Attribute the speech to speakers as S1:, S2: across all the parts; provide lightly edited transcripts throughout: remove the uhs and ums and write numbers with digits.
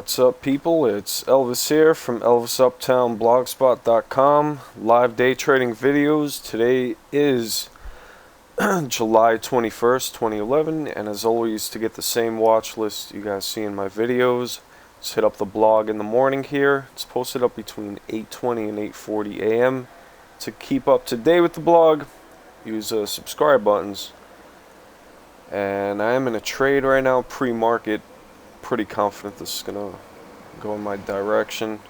S1: What's up, people? It's Elvis here from ElvisUptownBlogspot.com. Live day trading videos. Today is July 21st, 2011, and as always, to get the same watch list you guys see in my videos, just hit up the blog in the morning here. It's posted up between 8:20 and 8:40 a.m. To keep up to date with the blog, use subscribe buttons. And I am in a trade right now, pre-market. Pretty confident this is gonna go in my direction.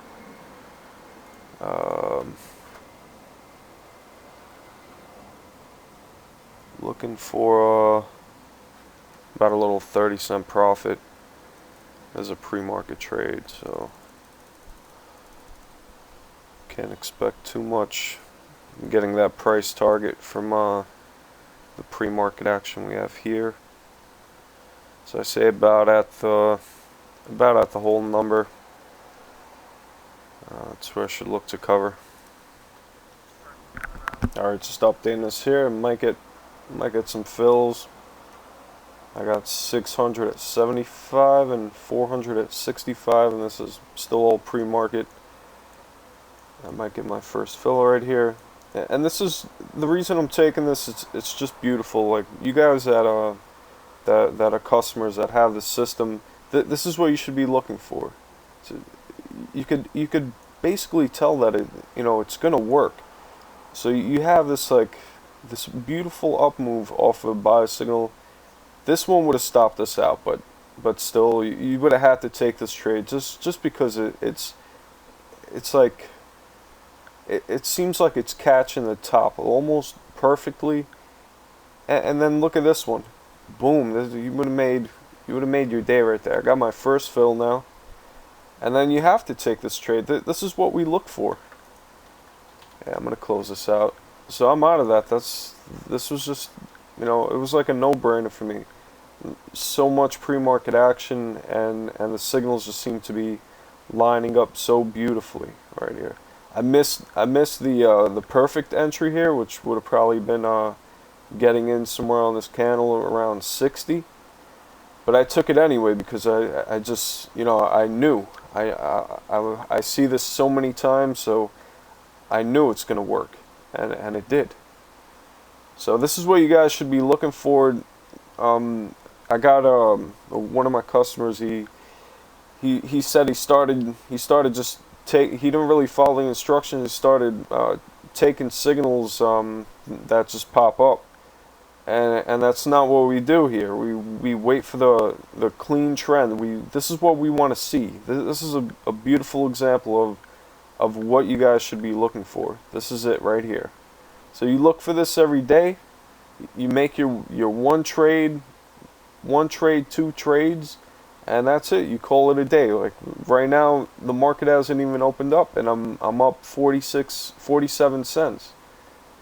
S1: Looking for about a little 30-cent profit as a pre-market trade, so can't expect too much. I'm getting that price target from the pre-market action we have here. So I say about at the whole number. That's where I should look to cover. Alright, just updating this here. Might get some fills. I got 600 at 75 and 400 at 65, and this is still all pre-market. I might get my first fill right here. And this is the reason I'm taking this. It's just beautiful. Like, you guys that are customers that have the system, this is what you should be looking for. So you could basically tell that it's gonna work. So you have this beautiful up move off of a buy signal. This one would have stopped us out, but still you would have had to take this trade just because it seems like it's catching the top almost perfectly. And then look at this one. Boom! You would have made your day right there. I got my first fill now, and then you have to take this trade. This is what we look for. Yeah, I'm gonna close this out. So I'm out of that. This was just, it was like a no-brainer for me. So much pre-market action, and the signals just seem to be lining up so beautifully right here. I missed the perfect entry here, which would have probably been getting in somewhere on this candle around 60, but I took it anyway because I just I knew I see this so many times, so I knew it's gonna work, and it did. So this is what you guys should be looking for. I got one of my customers. He said he started just he didn't really follow the instructions. He started taking signals that just pop up. And that's not what we do here. We wait for the clean trend. This is what we want to see. This is a beautiful example of what you guys should be looking for. This is it right here. So you look for this every day. You make your one trade, two trades, and that's it. You call it a day. Like right now, the market hasn't even opened up, and I'm up 47 cents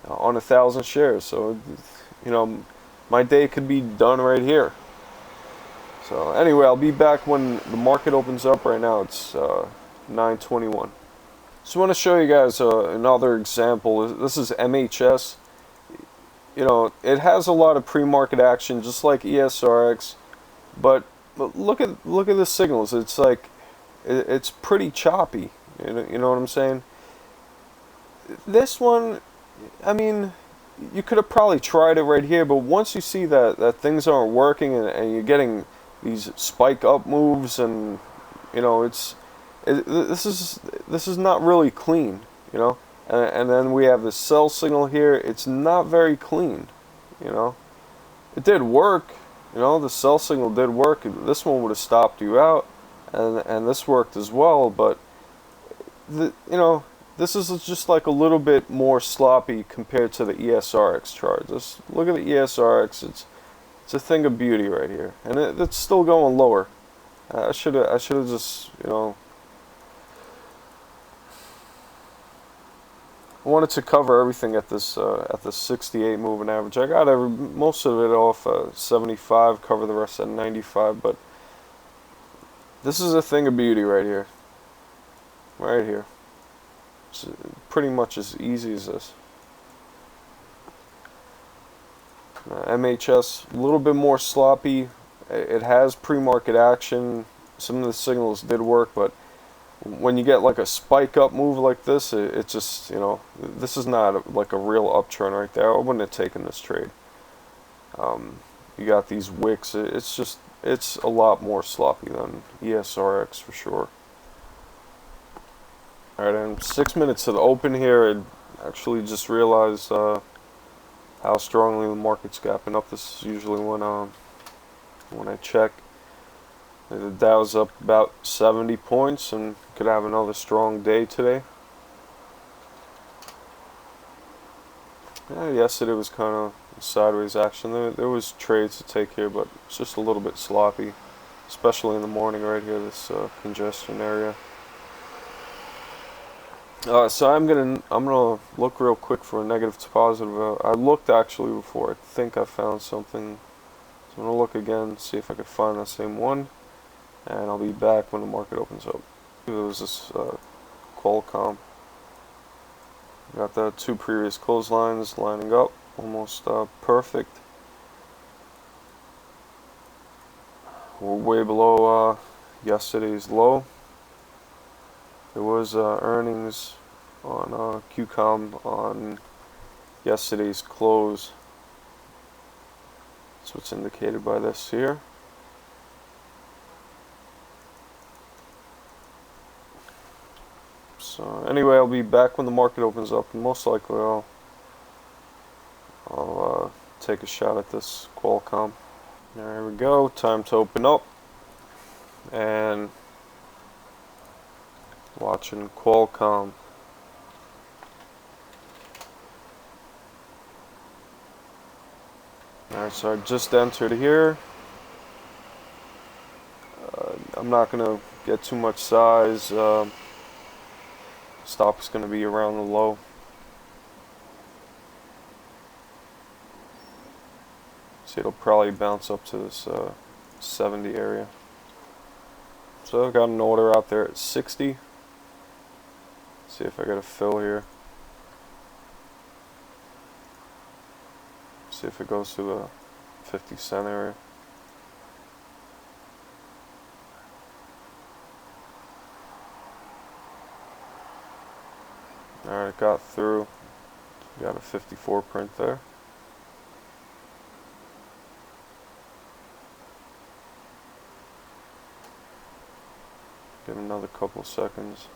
S1: on 1,000 shares. So my day could be done right here. So anyway, I'll be back when the market opens up. Right now it's 9:21. So I want to show you guys another example. This is MHS. It has a lot of pre-market action, just like ESRX, but look at the signals. It's like it's pretty choppy. You know what I'm saying? This one, I mean, you could have probably tried it right here, but once you see that things aren't working and you're getting these spike up moves, and this is not really clean, and then we have the sell signal here. It's not very clean. It did work. The sell signal did work. This one would have stopped you out, and this worked as well, but this is just like a little bit more sloppy compared to the ESRX chart. Just look at the ESRX. It's a thing of beauty right here, and it's still going lower. I should have just I wanted to cover everything at this 68 moving average. I got most of it off 75. Cover the rest at 95, but this is a thing of beauty right here. Right here. It's pretty much as easy as this. MHS, a little bit more sloppy. It has pre-market action. some of the signals did work, but when you get like a spike up move like this, it just, you know, this is not like a real upturn right there. I wouldn't have taken this trade. You got these wicks. It's a lot more sloppy than ESRX for sure. Alright, and 6 minutes to the open here, I actually just realized how strongly the market's gapping up. This is usually when I check. The Dow's up about 70 points and could have another strong day today. Yeah, yesterday was kind of sideways action. There was trades to take here, but it's just a little bit sloppy, especially in the morning right here, this congestion area. So I'm gonna look real quick for a negative to positive. I looked actually before. I think I found something. So I'm gonna look again, see if I could find the same one, and I'll be back when the market opens up. It was this Qualcomm. Got the two previous clotheslines lining up, almost perfect. We're way below yesterday's low. There was earnings on QCOM on yesterday's close. That's what's indicated by this here. So anyway, I'll be back when the market opens up, and most likely I'll take a shot at this Qualcomm. There we go. Time to open up, and watching Qualcomm. Alright, so I just entered here. I'm not gonna get too much size. Stop is going to be around the low. So it'll probably bounce up to this 70 area. So I've got an order out there at 60. See if I get a fill here. See if it goes to the 50-cent area. Alright, got through. Got a 54 print there. Give it another couple seconds.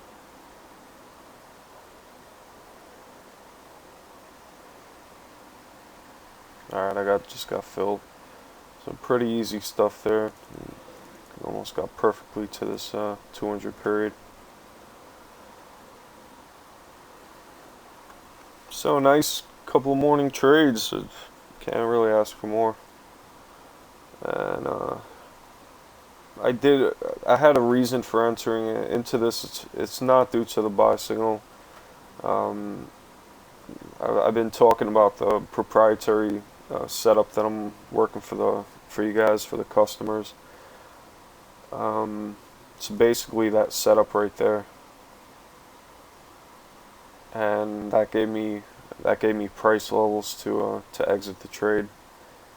S1: Alright, just got filled. So pretty easy stuff there. Almost got perfectly to this 200 period. So nice couple of morning trades. Can't really ask for more. And I had a reason for entering into this. It's not due to the buy signal. I've been talking about the proprietary setup that I'm working for you guys, for the customers. So basically that setup right there, and that gave me price levels to exit the trade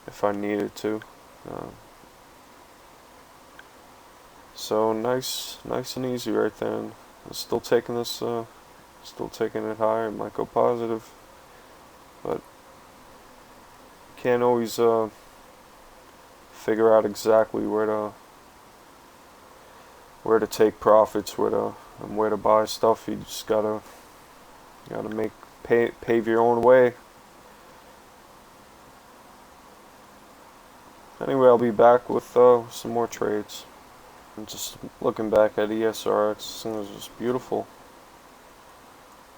S1: if I needed to. So nice and easy right there. And I'm still taking this, still taking it higher. It might go positive, but can't always figure out exactly where to take profits, where to buy stuff. You just gotta pave your own way. Anyway, I'll be back with some more trades. I'm just looking back at ESRX. This thing is just beautiful.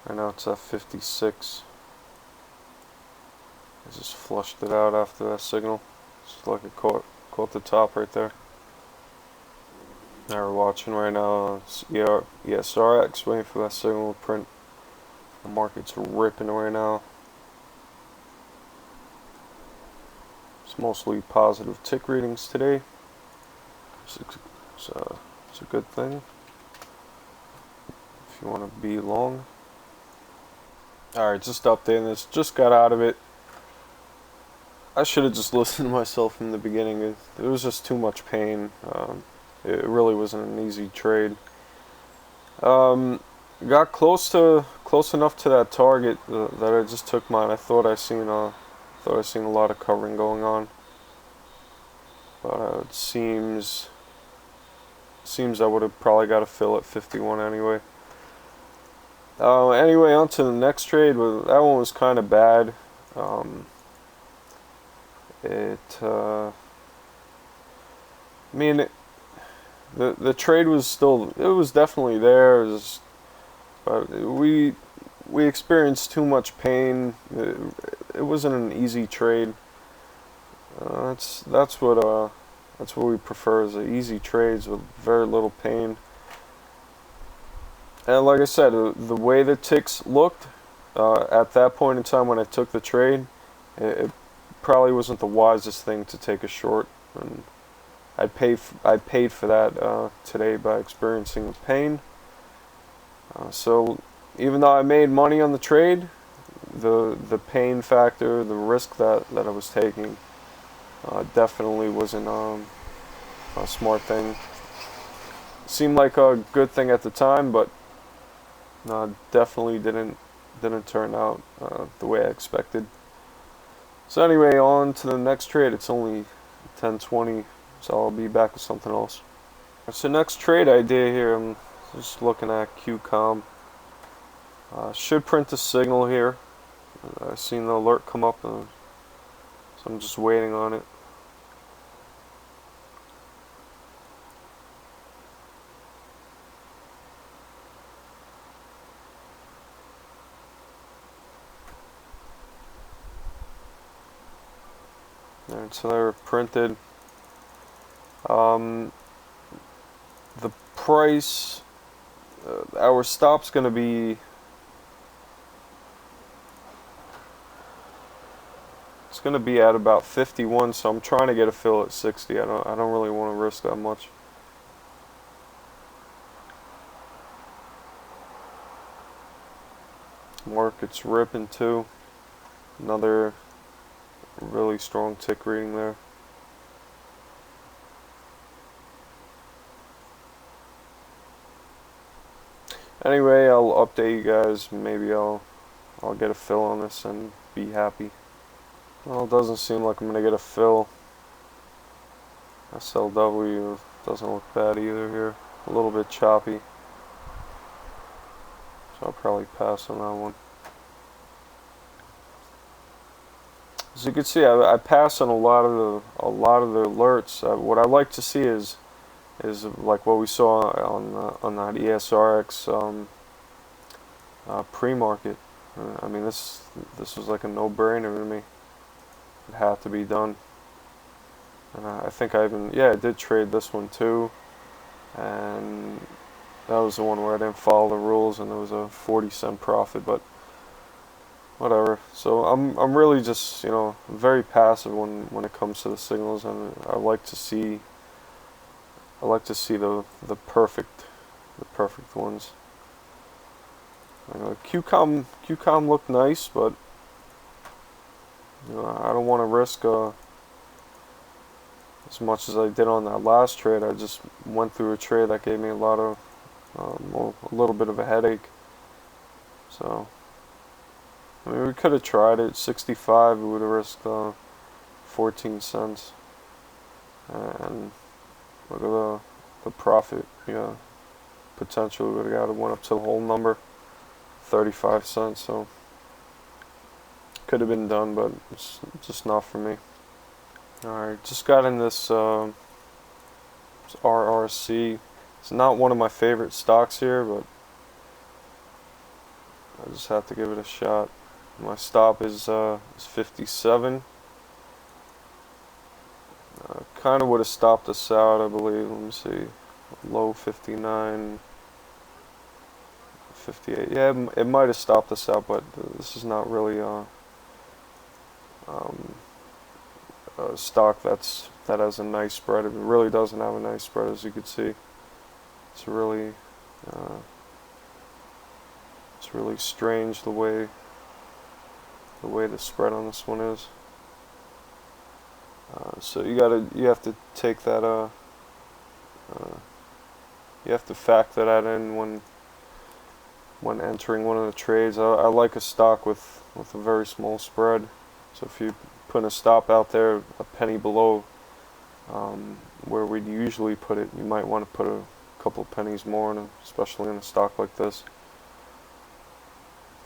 S1: Right now it's at 56. I just flushed it out after that signal. Just like it caught the top right there. Now we're watching right now ESRX, waiting for that signal to print. The market's ripping right now. It's mostly positive tick readings today. It's a good thing if you want to be long. Alright, just updating this. Just got out of it. I should have just listened to myself from the beginning. It was just too much pain. it really wasn't an easy trade. Got close enough to that target that I just took mine. I thought I seen a lot of covering going on, but it seems I would have probably got a fill at 51 anyway. Anyway, on to the next trade. Well, that one was kind of bad. I mean, the trade was still, it was definitely there. But we experienced too much pain. It wasn't an easy trade. That's what we prefer, is the easy trades with very little pain. And like I said, the way the ticks looked at that point in time when I took the trade, it probably wasn't the wisest thing to take a short. And I paid for that today by experiencing the pain. So even though I made money on the trade, the pain factor, the risk that I was taking, definitely wasn't a smart thing. Seemed like a good thing at the time, but definitely didn't turn out the way I expected. So anyway, on to the next trade. It's only 10:20, so I'll be back with something else. So next trade idea here, I'm just looking at QCOM. Should print a signal here. I've seen the alert come up, so I'm just waiting on it. Alright, so they're printed. The price, our stop's going to be, it's going to be at about 51, so I'm trying to get a fill at 60. I don't really want to risk that much. Market's ripping too. Another really strong tick reading there. Anyway, I'll update you guys. Maybe I'll get a fill on this and be happy. Well, it doesn't seem like I'm gonna get a fill. SLW doesn't look bad either here. A little bit choppy, so I'll probably pass on that one. As you can see, I pass on a lot of the alerts. What I like to see is like what we saw on that ESRX pre-market. I mean, this was like a no-brainer to me. It had to be done. And I think I did trade this one too, and that was the one where I didn't follow the rules, and there was a 40-cent profit, but whatever. So I'm really just, very passive when it comes to the signals, and I like to see the perfect ones. QCOM looked nice, but I don't want to risk as much as I did on that last trade. I just went through a trade that gave me a little bit of a headache. So I mean, we could have tried it. 65, we would have risked 14 cents, and look at the profit. Potentially would have got it, went up to the whole number, 35 cents. So could have been done, but it's just not for me. Alright, just got in this RRC. It's not one of my favorite stocks here, but I just have to give it a shot. My stop is 57. Kind of would have stopped us out, I believe. Let me see. Low 59, 58. Yeah, it might have stopped us out, but this is not really a stock that has a nice spread. It really doesn't have a nice spread, as you can see. It's really strange the way the spread on this one is. So you have to take that You have to factor that in when entering one of the trades. I like a stock with a very small spread. So if you put a stop out there a penny below where we'd usually put it, you might want to put a couple of pennies more in especially in a stock like this.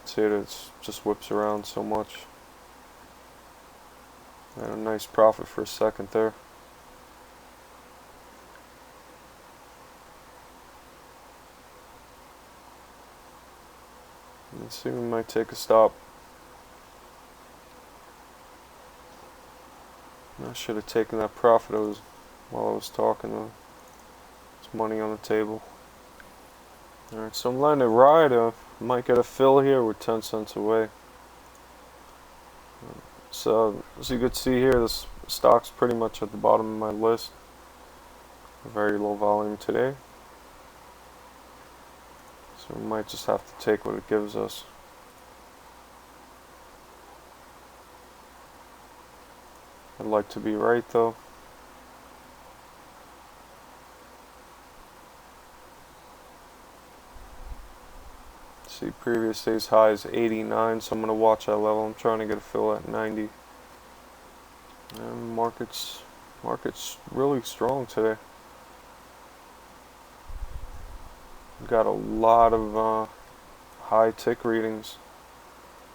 S1: See it just whips around so much. And a nice profit for a second there. Let's see, we might take a stop. I should have taken that profit while I was talking. It's money on the table. Alright, so I'm letting it ride. Might get a fill here. We're 10 cents away. So as you can see here, this stock's pretty much at the bottom of my list. Very low volume today. So we might just have to take what it gives us. I'd like to be right though. See, previous day's high is 89, so I'm going to watch that level. I'm trying to get a fill at 90. And market's really strong today. Got a lot of high tick readings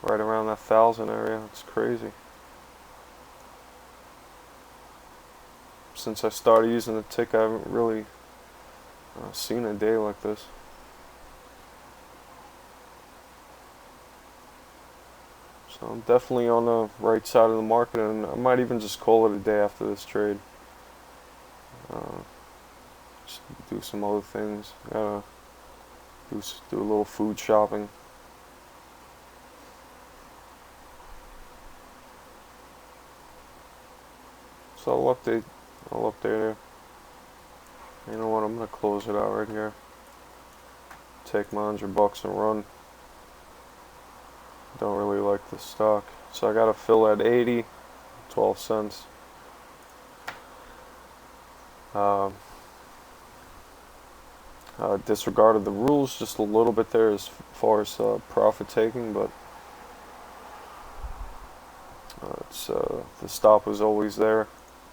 S1: right around that 1,000 area. It's crazy. Since I started using the tick, I haven't really seen a day like this. So I'm definitely on the right side of the market, and I might even just call it a day after this trade. Just do some other things. Gotta do a little food shopping. So I'll update it. You know what, I'm gonna close it out right here. Take my $100 and run. Don't really like this stock. So I got a fill at 80, 12 cents. Disregarded the rules just a little bit there as far as profit taking, but the stop was always there,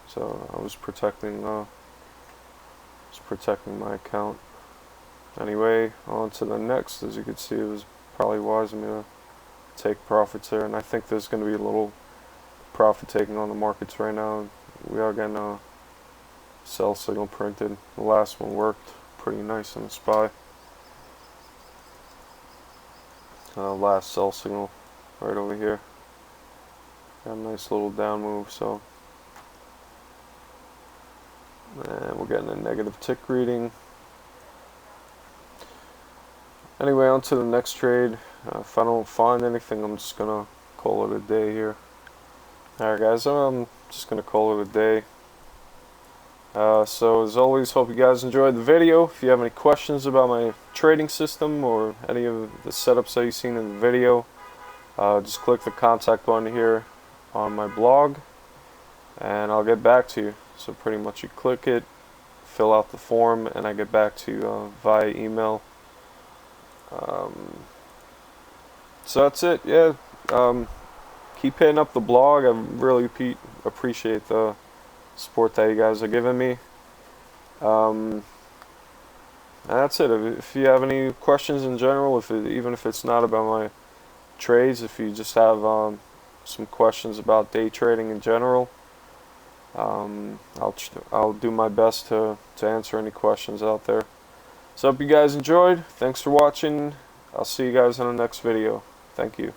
S1: so I was protecting my account. Anyway, on to the next. As you can see, it was probably wise of me to take profits there, and I think there's going to be a little profit taking on the markets right now. We are getting a sell signal printed. The last one worked pretty nice on the SPY. Last sell signal right over here. Got a nice little down move, so and we're getting a negative tick reading. Anyway, on to the next trade. If I don't find anything, I'm just gonna call it a day here. Alright guys, I'm just gonna call it a day. So as always, hope you guys enjoyed the video. If you have any questions about my trading system or any of the setups that you've seen in the video, just click the contact button here on my blog and I'll get back to you. So pretty much you click it, fill out the form, and I get back to you via email. So that's it. Yeah, keep hitting up the blog. I really appreciate the support that you guys are giving me. And that's it. If you have any questions in general, even if it's not about my trades, if you just have some questions about day trading in general, I'll do my best to answer any questions out there. So hope you guys enjoyed. Thanks for watching. I'll see you guys in the next video. Thank you.